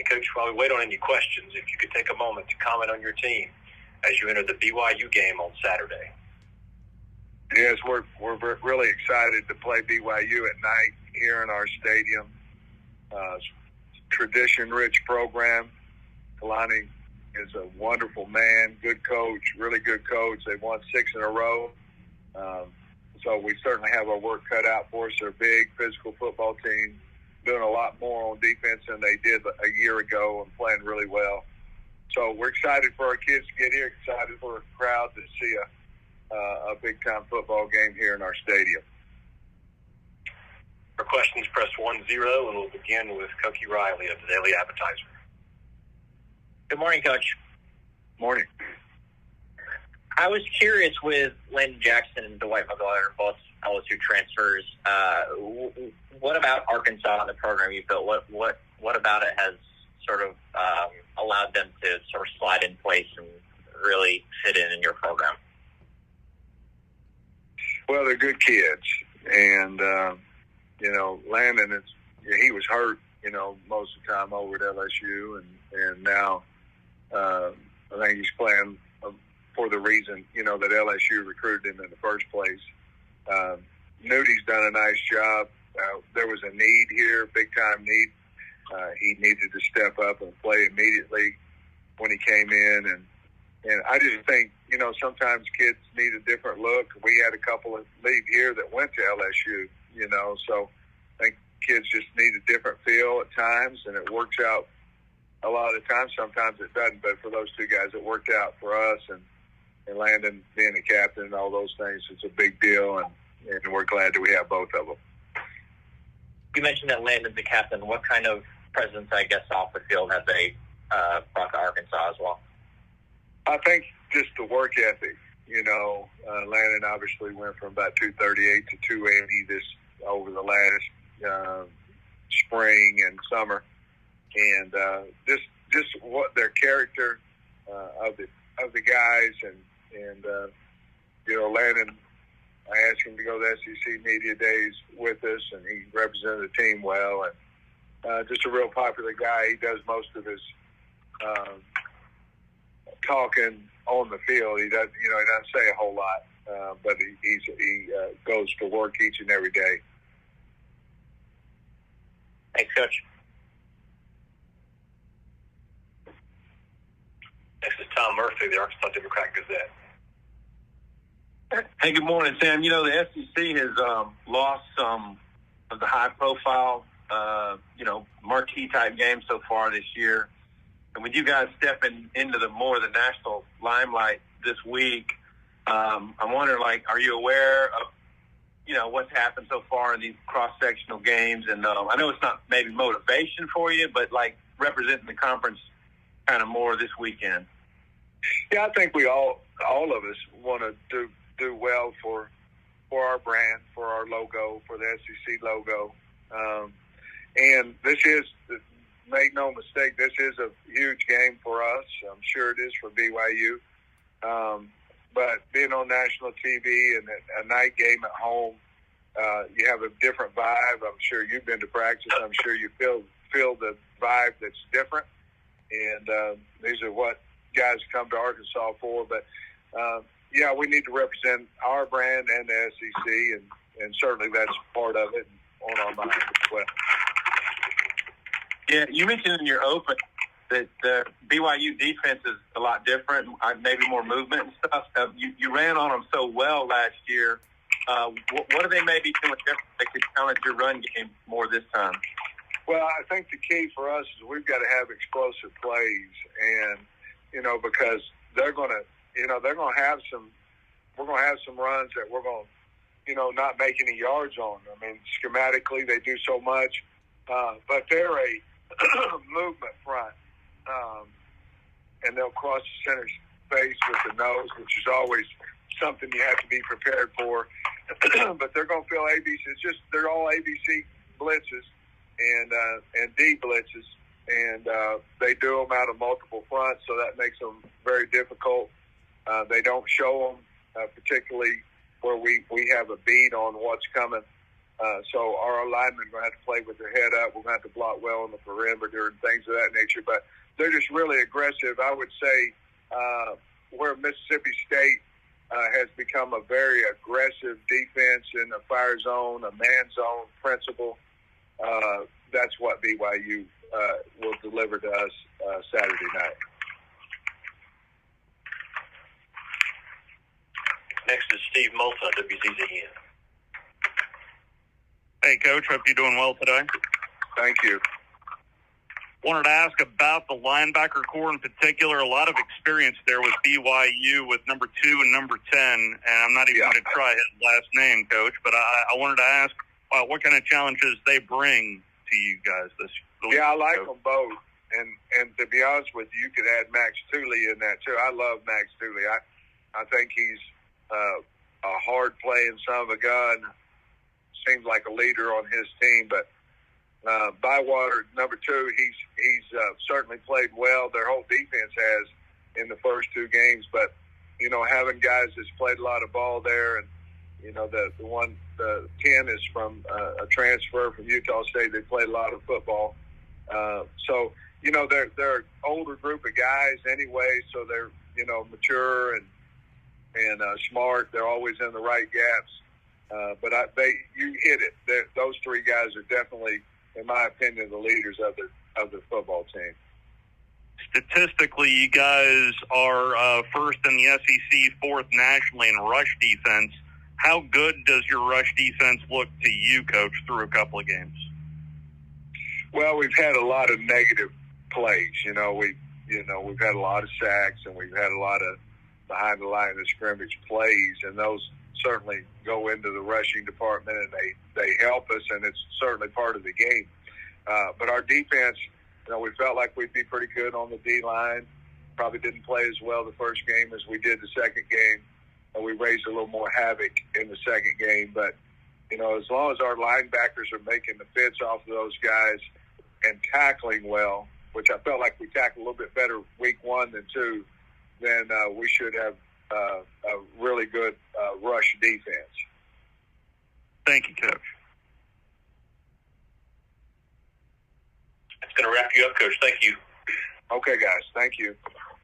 Coach, while we wait on any questions, if you could take a moment to comment on your team as you enter the BYU game on Saturday. Yes, we're really excited to play BYU at night here in our stadium. Tradition-rich program. Kalani is a wonderful man, good coach, really good coach. They've won 6 in a row. So we certainly have our work cut out for us. They're a big physical football team, doing a lot more on defense than they did a year ago and playing really well. So we're excited for our kids to get here, excited for a crowd to see a big-time football game here in our stadium. For questions, press 10, and we'll begin with Cokie Riley of the Daily Appetizer. Good morning, Coach. Morning. I was curious with Landon Jackson and Dwight McGuire, both LSU transfers. What about Arkansas and the program you built? What about it has sort of allowed them to sort of slide in place and really fit in your program? Well, they're good kids, and Landon he was hurt, most of the time over at LSU, and now I think he's playing for the reason that LSU recruited him in the first place. Nudi's done a nice job. There was a need here, big time need. He needed to step up and play immediately when he came in, and I just think sometimes kids need a different look. We had a couple of leave here that went to LSU, so I think kids just need a different feel at times, and it works out a lot of the time. Sometimes it doesn't, but for those two guys, it worked out for us, and Landon being a captain and all those things, it's a big deal, and we're glad that we have both of them. You mentioned that Landon's the captain. What kind of presence, I guess, off the field have they brought to Arkansas as well? I think just the work ethic. Landon obviously went from about 238 to 280 over the last spring and summer, and just what their character of the guys and Landon. I asked him to go to the SEC Media Days with us, and he represented the team well, and just a real popular guy. He does most of his talking on the field. He doesn't say a whole lot, but he goes to work each and every day. Thanks, Coach. Next is Tom Murphy, the Arkansas Democrat Gazette. Hey, good morning, Sam. The SEC has lost some of the high-profile, marquee-type games so far this year. And with you guys stepping into the more of the national limelight this week, I'm wondering, are you aware of, what's happened so far in these cross-sectional games? And I know it's not maybe motivation for you, but, representing the conference kind of more this weekend. Yeah, I think we all of us want to do well for our brand, for our logo, for the SEC logo. And this is, make no mistake, this is a huge game for us. I'm sure it is for BYU. But being on national TV and a night game at home, you have a different vibe. I'm sure you've been to practice. I'm sure you feel the vibe that's different. And these are what guys come to Arkansas for. But, yeah, we need to represent our brand and the SEC, and certainly that's part of it on our mind as well. Yeah, you mentioned in your open that the BYU defense is a lot different, maybe more movement and stuff. You ran on them so well last year. What are they maybe doing different that could challenge your run game more this time? Well, I think the key for us is we've got to have explosive plays, and because they're going to have some. We're going to have some runs that we're going to, not make any yards on. I mean, schematically they do so much, but they're a movement front, and they'll cross the center space with the nose, which is always something you have to be prepared for. But they're going to feel ABC. They're all ABC blitzes and D blitzes, and they do them out of multiple fronts, so that makes them very difficult. They don't show them, particularly where we have a beat on what's coming So our linemen are going to have to play with their head up. We're going to have to block well on the perimeter and things of that nature. But they're just really aggressive. I would say where Mississippi State has become a very aggressive defense in a fire zone, a man zone principle, that's what BYU will deliver to us Saturday night. Next is Steve Moulton, WZZN. Hey, Coach. Hope you're doing well today. Thank you. Wanted to ask about the linebacker core in particular. A lot of experience there with BYU with number 2 and number 10, and I'm not even going to try his last name, Coach, but I wanted to ask what kind of challenges they bring to you guys this week. Yeah, I like them both. And to be honest with you, you could add Max Tooley in that, too. I love Max Tooley. I think he's a hard-playing son of a gun. Seems like a leader on his team, but Bywater, number 2, he's certainly played well. Their whole defense has in the first 2 games, but having guys that's played a lot of ball there, and the 10 is from a transfer from Utah State. They played a lot of football, so they're an older group of guys anyway, so they're mature and smart. They're always in the right gaps, but you hit it. Those 3 guys are definitely, in my opinion, the leaders of the football team. Statistically, you guys are first in the SEC, 4th nationally in rush defense. How good does your rush defense look to you, Coach, through a couple of games? Well, we've had a lot of negative plays. We've had a lot of sacks, and we've had a lot of behind the line of scrimmage plays, and those certainly go into the rushing department, and they help us, and it's certainly part of the game. But our defense, we felt like we'd be pretty good on the D-line. Probably didn't play as well the first game as we did the second game. And we raised a little more havoc in the second game. But, as long as our linebackers are making the fits off of those guys and tackling well, which I felt like we tackled a little bit better week 1 than 2, then we should have a really good rush defense. Thank you, Coach. That's going to wrap you up, Coach. Thank you. Okay, guys. Thank you.